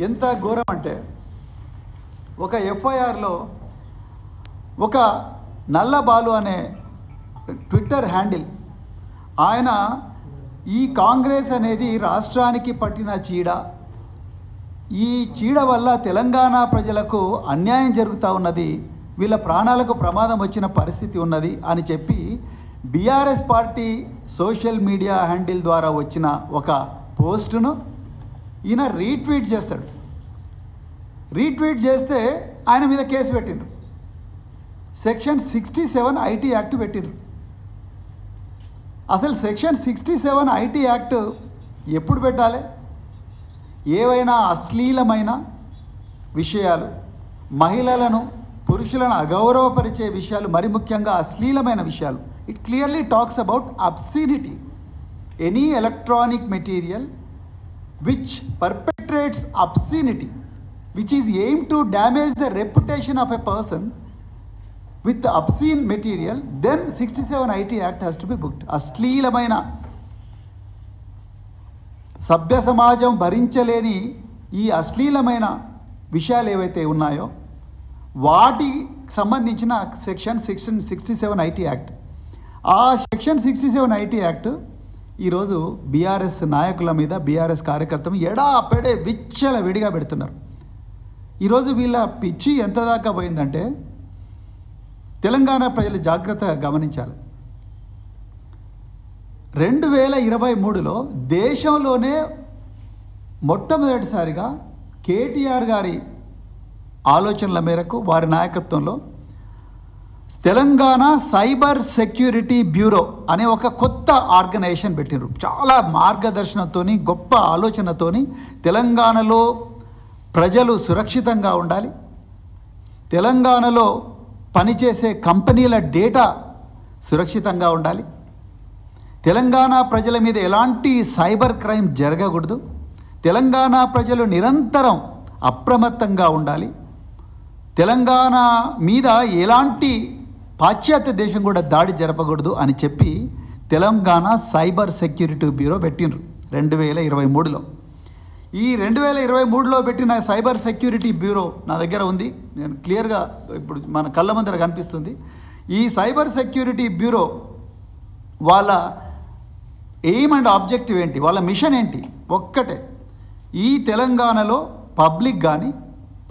ఎంత ఘోరం అంటే ఒక ఎఫ్ఐఆర్లో ఒక నల్లబాలు అనే ట్విట్టర్ హ్యాండిల్ ఆయన ఈ కాంగ్రెస్ అనేది రాష్ట్రానికి పట్టిన చీడ, ఈ చీడ వల్ల తెలంగాణ ప్రజలకు అన్యాయం జరుగుతూ ఉన్నది, వీళ్ళ ప్రాణాలకు ప్రమాదం వచ్చిన పరిస్థితి ఉన్నది అని చెప్పి BRS party social media handle ద్వారా వచ్చిన ఒక పోస్టును ఈయన రీట్వీట్ చేస్తాడు. రీట్వీట్ చేస్తే ఆయన మీద కేసు పెట్టిండ్రు. సెక్షన్ 67 ఐటీ యాక్ట్ పెట్టిండ్రు. అసలు సెక్షన్ 67 ఐటీ యాక్ట్ ఎప్పుడు పెట్టాలి? ఏవైనా అశ్లీలమైన విషయాలు, మహిళలను పురుషులను అగౌరవపరిచే విషయాలు, మరి ముఖ్యంగా అశ్లీలమైన విషయాలు, it clearly talks about obscenity. Any electronic material which perpetrates obscenity, which is aimed to damage the reputation of a person with the obscene material, then 67 IT Act has to be booked. అశ్లీలమైన సభ్య సమాజం భరించలేని ఈ అశ్లీలమైన విషయాలు ఏవైతే ఉన్నాయో వాటికి సంబంధించిన section 67 IT act. ఆ సెక్షన్ 67 IT యాక్ట్ ఈరోజు బీఆర్ఎస్ నాయకుల మీద, బీఆర్ఎస్ కార్యకర్తలు ఎడాపెడే విచ్చల విడిగా పెడుతున్నారు. ఈరోజు వీళ్ళ పిచ్చి ఎంత దాకా పోయిందంటే తెలంగాణ ప్రజలు జాగ్రత్తగా గమనించాలి. 2023లో దేశంలోనే మొట్టమొదటిసారిగా కేటీఆర్ గారి ఆలోచనల మేరకు, వారి నాయకత్వంలో తెలంగాణ సైబర్ సెక్యూరిటీ బ్యూరో అనే ఒక కొత్త ఆర్గనైజేషన్ పెట్టినారు. చాలా మార్గదర్శనంతో, గొప్ప ఆలోచనతో తెలంగాణలో ప్రజలు సురక్షితంగా ఉండాలి, తెలంగాణలో పనిచేసే కంపెనీల డేటా సురక్షితంగా ఉండాలి, తెలంగాణ ప్రజల మీద ఎలాంటి సైబర్ క్రైమ్ జరగకూడదు, తెలంగాణ ప్రజలు నిరంతరం అప్రమత్తంగా ఉండాలి, తెలంగాణ మీద ఎలాంటి పాశ్చాత్య దేశం కూడా దాడి జరపకూడదు అని చెప్పి తెలంగాణ సైబర్ సెక్యూరిటీ బ్యూరో పెట్టినరు 2023లో. ఈ 2023లో పెట్టిన సైబర్ సెక్యూరిటీ బ్యూరో నా దగ్గర ఉంది, నేను క్లియర్గా ఇప్పుడు మన కళ్ళ ముందర కనిపిస్తుంది. ఈ సైబర్ సెక్యూరిటీ బ్యూరో వాళ్ళ ఎయిమ్ అండ్ ఆబ్జెక్టివ్ ఏంటి, వాళ్ళ మిషన్ ఏంటి? ఒక్కటే, ఈ తెలంగాణలో పబ్లిక్ కానీ,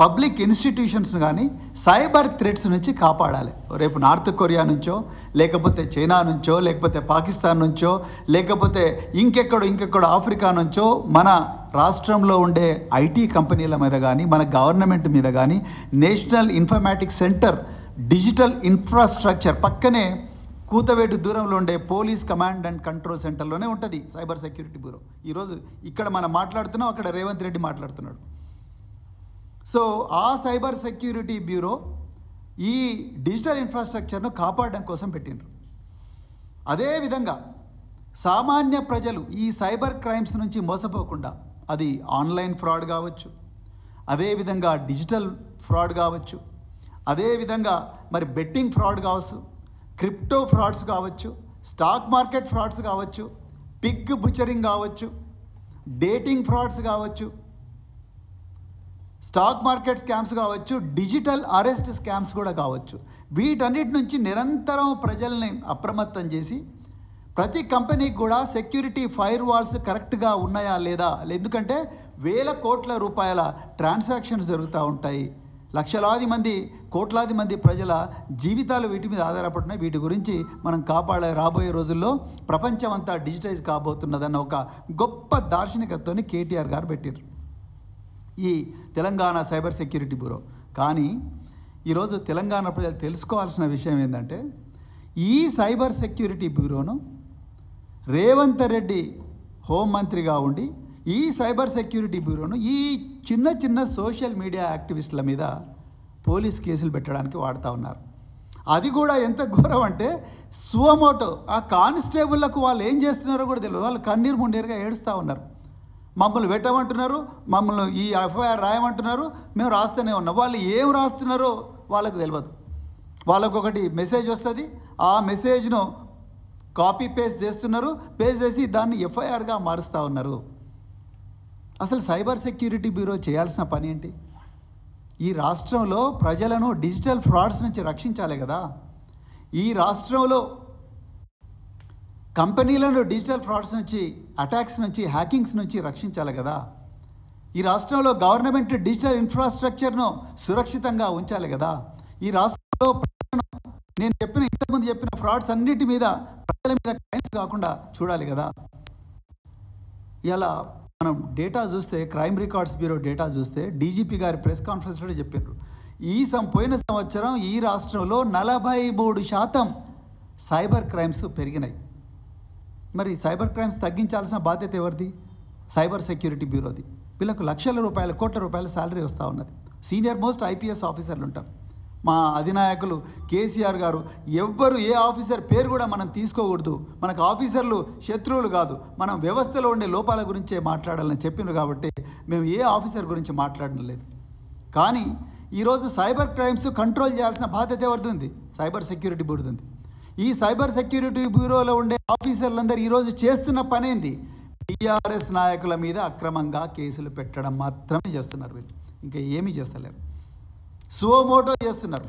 పబ్లిక్ ఇన్స్టిట్యూషన్స్ కానీ సైబర్ థ్రెట్స్ నుంచి కాపాడాలి. రేపు నార్త్ కొరియా నుంచో, లేకపోతే చైనా నుంచో, లేకపోతే పాకిస్తాన్ నుంచో, లేకపోతే ఇంకెక్కడో ఆఫ్రికా నుంచో మన రాష్ట్రంలో ఉండే ఐటీ కంపెనీల మీద కానీ, మన గవర్నమెంట్ మీద కానీ, national informatics centre digital infrastructure పక్కనే కూతవేటు దూరంలో ఉండే పోలీస్ కమాండ్ అండ్ కంట్రోల్ సెంటర్లోనే ఉంటుంది సైబర్ సెక్యూరిటీ బ్యూరో. ఈరోజు ఇక్కడ మనం మాట్లాడుతున్నాం, అక్కడ రేవంత్ రెడ్డి మాట్లాడుతున్నాడు. సో ఆ సైబర్ సెక్యూరిటీ బ్యూరో ఈ డిజిటల్ ఇన్ఫ్రాస్ట్రక్చర్ను కాపాడడం కోసం పెట్టిండ్రు. అదేవిధంగా సామాన్య ప్రజలు ఈ సైబర్ క్రైమ్స్ నుంచి మోసపోకుండా, అది ఆన్లైన్ ఫ్రాడ్ కావచ్చు, అదేవిధంగా డిజిటల్ ఫ్రాడ్ కావచ్చు, అదేవిధంగా మరి బెట్టింగ్ ఫ్రాడ్ కావచ్చు, క్రిప్టో ఫ్రాడ్స్ కావచ్చు, స్టాక్ మార్కెట్ ఫ్రాడ్స్ కావచ్చు, పిగ్ బుచరింగ్ కావచ్చు, డేటింగ్ ఫ్రాడ్స్ కావచ్చు, స్టాక్ మార్కెట్ స్కామ్స్ కావచ్చు, డిజిటల్ అరెస్ట్ స్కామ్స్ కూడా కావచ్చు. వీటన్నిటి నుంచి నిరంతరం ప్రజల్ని అప్రమత్తం చేసి ప్రతి కంపెనీకి కూడా సెక్యూరిటీ ఫైర్ వాల్స్ కరెక్ట్గా ఉన్నాయా లేదా, ఎందుకంటే వేల కోట్ల రూపాయల ట్రాన్సాక్షన్స్ జరుగుతూ ఉంటాయి, లక్షలాది మంది, కోట్లాది మంది ప్రజల జీవితాలు వీటి మీద ఆధారపడుతున్నాయి. వీటి గురించి మనం కాపాడే రాబోయే రోజుల్లో ప్రపంచం అంతా డిజిటైజ్ కాబోతున్నదన్న ఒక గొప్ప దార్శనికతతోని కేటీఆర్ గారు పెట్టారు ఈ తెలంగాణ సైబర్ సెక్యూరిటీ బ్యూరో. కానీ ఈరోజు తెలంగాణ ప్రజలు తెలుసుకోవాల్సిన విషయం ఏంటంటే, ఈ సైబర్ సెక్యూరిటీ బ్యూరోను రేవంత్ రెడ్డి హోంమంత్రిగా ఉండి ఈ సైబర్ సెక్యూరిటీ బ్యూరోను ఈ చిన్న సోషల్ మీడియా యాక్టివిస్టుల మీద పోలీస్ కేసులు పెట్టడానికి వాడుతూ ఉన్నారు. అది కూడా ఎంత ఘోరం అంటే, సువమోటో ఆ కానిస్టేబుళ్లకు వాళ్ళు ఏం చేస్తున్నారో కూడా తెలియదు, వాళ్ళు కన్నీరు ముండేరుగా ఏడుస్తూ ఉన్నారు. మమ్మల్ని పెట్టమంటున్నారు, మమ్మల్ని ఈ ఎఫ్ఐఆర్ రాయమంటున్నారు, మేము రాస్తూనే ఉన్నాం. వాళ్ళు ఏం రాస్తున్నారో వాళ్ళకు తెలియదు. వాళ్ళకు ఒకటి మెసేజ్ వస్తుంది, ఆ మెసేజ్ను కాపీ పేస్ట్ చేస్తున్నారు, పేస్ట్ చేసి దాన్ని ఎఫ్ఐఆర్గా మారుస్తూ ఉన్నారు. అసలు సైబర్ సెక్యూరిటీ బ్యూరో చేయాల్సిన పని ఏంటి? ఈ రాష్ట్రంలో ప్రజలను డిజిటల్ ఫ్రాడ్స్ నుంచి రక్షించాలి కదా. ఈ రాష్ట్రంలో కంపెనీలను డిజిటల్ ఫ్రాడ్స్ నుంచి, అటాక్స్ నుంచి, హ్యాకింగ్స్ నుంచి రక్షించాలి కదా. ఈ రాష్ట్రంలో గవర్నమెంట్ డిజిటల్ ఇన్ఫ్రాస్ట్రక్చర్ను సురక్షితంగా ఉంచాలి కదా. ఈ రాష్ట్రంలో నేను ఇంతకుముందు చెప్పిన ఫ్రాడ్స్ అన్నిటి మీద, ప్రజల మీద క్రైమ్స్ కాకుండా చూడాలి కదా. ఇలా మనం డేటా చూస్తే, క్రైమ్ రికార్డ్స్ బ్యూరో డేటా చూస్తే, డీజీపీ గారి ప్రెస్ కాన్ఫరెన్స్లో చెప్పారు, పోయిన సంవత్సరం ఈ రాష్ట్రంలో 43% సైబర్ క్రైమ్స్ పెరిగినాయి. మరి సైబర్ క్రైమ్స్ తగ్గించాల్సిన బాధ్యత ఎవరిది? సైబర్ సెక్యూరిటీ బ్యూరోది. వీళ్ళకు లక్షల రూపాయలు, కోట్ల రూపాయల శాలరీ వస్తూ ఉన్నది. సీనియర్ మోస్ట్ ఐపీఎస్ ఆఫీసర్లు ఉంటారు. మా అధినాయకులు కేసీఆర్ గారు ఎవ్వరు, ఏ ఆఫీసర్ పేరు కూడా మనం తీసుకోకూడదు, మనకు ఆఫీసర్లు శత్రువులు కాదు, మనం వ్యవస్థలో ఉండే లోపాల గురించే మాట్లాడాలని చెప్పినారు. కాబట్టి మేము ఏ ఆఫీసర్ గురించి మాట్లాడడం లేదు. కానీ ఈరోజు సైబర్ క్రైమ్స్ కంట్రోల్ చేయాల్సిన బాధ్యత ఎవరిది ఉంది? సైబర్ సెక్యూరిటీ బ్యూరోది ఉంది. ఈ సైబర్ సెక్యూరిటీ బ్యూరోలో ఉండే ఆఫీసర్లందరూ ఈరోజు చేస్తున్న పనేంది? టీఆర్ఎస్ నాయకుల మీద అక్రమంగా కేసులు పెట్టడం మాత్రమే చేస్తున్నారు. వీళ్ళు ఇంకా ఏమీ చేస్తలేరు. సుమోటో చేస్తున్నారు.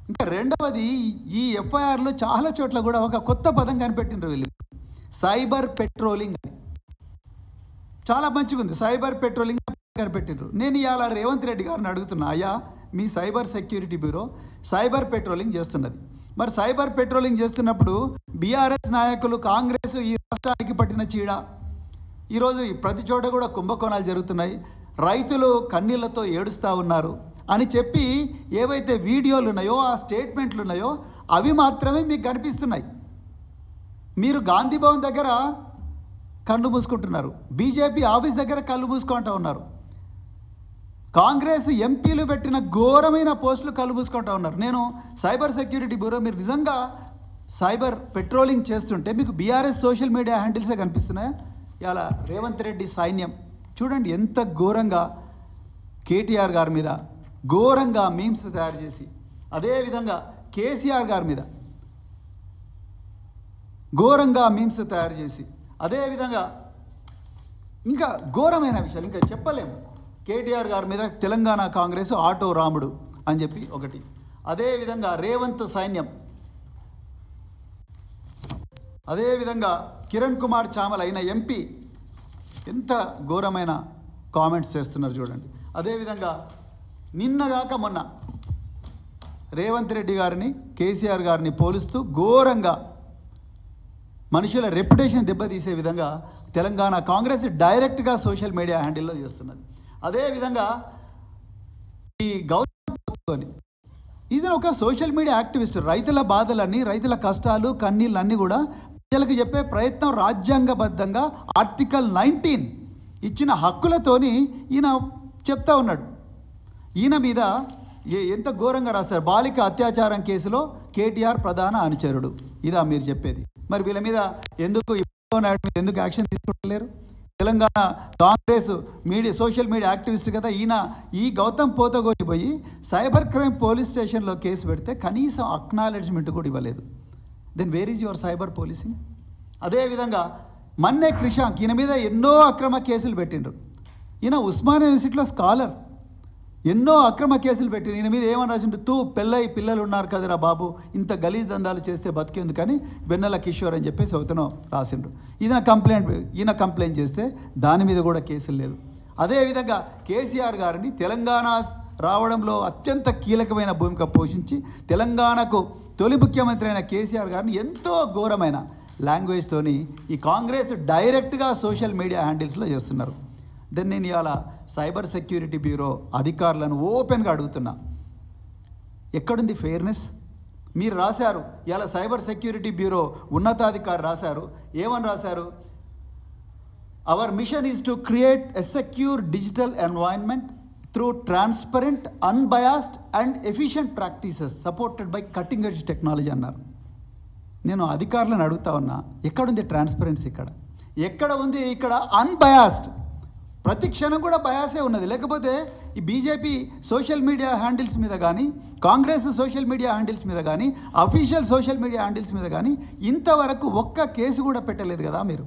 ఇంకా రెండవది, ఈ ఎఫ్ఐఆర్లో చాలా చోట్ల కూడా ఒక కొత్త పదం కనిపెట్టినారు వీళ్ళు, సైబర్ పెట్రోలింగ్ అని. చాలా మంచిగా ఉంది, సైబర్ పెట్రోలింగ్ కనిపెట్టినారు. నేను ఇవాళ రేవంత్ రెడ్డి గారిని అడుగుతున్నా, అయ్యా మీ cyber security bureau cyber patrolling చేస్తున్నది. మరి సైబర్ పెట్రోలింగ్ చేస్తున్నప్పుడు బీఆర్ఎస్ నాయకులు, కాంగ్రెస్ ఈ రాష్ట్రానికి పట్టిన చీడ. ఈరోజు ప్రతి చోట కూడా కుంభకోణాలు జరుగుతున్నాయి, రైతులు కన్నీళ్లతో ఏడుస్తూ ఉన్నారు అని చెప్పి ఏవైతే వీడియోలు ఉన్నాయో, ఆ స్టేట్మెంట్లు ఉన్నాయో అవి మాత్రమే మీకు కనిపిస్తున్నాయి. మీరు గాంధీ భవన్ దగ్గర కళ్ళు మూసుకుంటున్నారు, బీజేపీ ఆఫీస్ దగ్గర కళ్ళు మూసుకుంటూ ఉన్నారు, కాంగ్రెస్ ఎంపీలు పెట్టిన ఘోరమైన పోస్టులు కళ్ళు మూసుకుంటూ ఉన్నారు. నేను సైబర్ సెక్యూరిటీ బ్యూరో, మీరు నిజంగా సైబర్ పెట్రోలింగ్ చేస్తుంటే మీకు బీఆర్ఎస్ సోషల్ మీడియా హ్యాండిల్సే కనిపిస్తున్నాయా? ఇలా రేవంత్ రెడ్డి సైన్యం చూడండి ఎంత ఘోరంగా కేటీఆర్ గారి మీద ఘోరంగా మీమ్స్ తయారు చేసి, అదేవిధంగా కేసీఆర్ గారి మీద ఘోరంగా మీమ్స్ తయారు చేసి, అదేవిధంగా ఇంకా ఘోరమైన విషయాలు ఇంకా చెప్పలేము. కేటీఆర్ గారి మీద తెలంగాణ కాంగ్రెస్ ఆటో రాముడు అని చెప్పి ఒకటి, అదేవిధంగా రేవంత్ సైన్యం, అదేవిధంగా కిరణ్ కుమార్ చామల్ అయిన ఎంపీ ఎంత ఘోరమైన కామెంట్స్ చేస్తున్నారు చూడండి. అదేవిధంగా నిన్నగాక మొన్న రేవంత్ రెడ్డి గారిని, కేసీఆర్ గారిని పోలుస్తూ ఘోరంగా మనుషుల రెప్యుటేషన్ దెబ్బతీసే విధంగా తెలంగాణ కాంగ్రెస్ డైరెక్ట్గా సోషల్ మీడియా హ్యాండిల్లో చేస్తున్నది. అదేవిధంగా ఈ గౌతమ్ ఇతను ఒక సోషల్ మీడియా యాక్టివిస్ట్, రైతుల బాధలన్నీ, రైతుల కష్టాలు, కన్నీళ్ళన్నీ కూడా ప్రజలకు చెప్పే ప్రయత్నం రాజ్యాంగబద్ధంగా ఆర్టికల్ 19 ఇచ్చిన హక్కులతోని ఈయన చెప్తా ఉన్నాడు. ఈయన మీద ఎంత ఘోరంగా రాస్తారు, బాలిక అత్యాచారం కేసులో కేటీఆర్ ప్రధాన అనుచరుడు, ఇదా మీరు చెప్పేది? మరి వీళ్ళ మీద ఎందుకు ఎందుకు యాక్షన్ తీసుకోలేరు? Telangana Congress social media activist కదా ఈయన, ఈ గౌతమ్ పోతగోని పోయి సైబర్ క్రైమ్ పోలీస్ స్టేషన్లో కేసు పెడితే కనీసం అక్నాలెడ్జ్మెంట్ కూడా ఇవ్వలేదు. Then where is your cyber policing? అదేవిధంగా మన్నే క్రిషాంక్, ఈయన మీద ఎన్నో అక్రమ కేసులు పెట్టిండ్రు. ఈయన ఉస్మానియా యూనివర్సిటీలో స్కాలర్, ఎన్నో అక్రమ కేసులు పెట్టిండ్రు. ఈయన మీద ఏమని రాసిండు? పిల్లలు ఉన్నారు కదరా బాబు, ఇంత గలీజ్ దందాలు చేస్తే బతికేందుకు కానీ వెన్నెల కిషోర్ అని చెప్పేసి అవుతానో రాసిండ్రు. ఈయన కంప్లైంట్ చేస్తే దాని మీద కూడా కేసులు లేదు. అదేవిధంగా కేసీఆర్ గారిని తెలంగాణ రావడంలో అత్యంత కీలకమైన భూమిక పోషించి తెలంగాణకు తొలి ముఖ్యమంత్రి అయిన కేసీఆర్ గారిని ఎంతో ఘోరమైన లాంగ్వేజ్తోని ఈ కాంగ్రెస్ డైరెక్ట్గా సోషల్ మీడియా హ్యాండిల్స్లో చేస్తున్నారు. దెన్ నేను ఇవాళ సైబర్ సెక్యూరిటీ బ్యూరో అధికారులను ఓపెన్గా అడుగుతున్నా, ఎక్కడుంది ఫెయిర్నెస్? మీరు రాశారు ఇవాళ సైబర్ సెక్యూరిటీ బ్యూరో ఉన్నతాధికారి రాశారు, ఏమని రాశారు? Hour machine is to create a secure digital environment through transparent, unbiased and efficient practices supported by cutting edge technology అన్నారు. నేను అధికారులను అడుగుతా ఉన్నా, ఎక్కడుంది ట్రాన్స్పరెన్సీ? ఎక్కడ ఉంది ఇక్కడ అన్బయాస్డ్? ప్రతి క్షణం కూడా బయాసే ఉన్నది. లేకపోతే ఈ బీజేపీ సోషల్ మీడియా హ్యాండిల్స్ మీద కానీ, కాంగ్రెస్ సోషల్ మీడియా హ్యాండిల్స్ మీద కానీ, అఫీషియల్ సోషల్ మీడియా హ్యాండిల్స్ మీద కానీ ఇంతవరకు ఒక్క కేసు కూడా పెట్టలేదు కదా మీరు.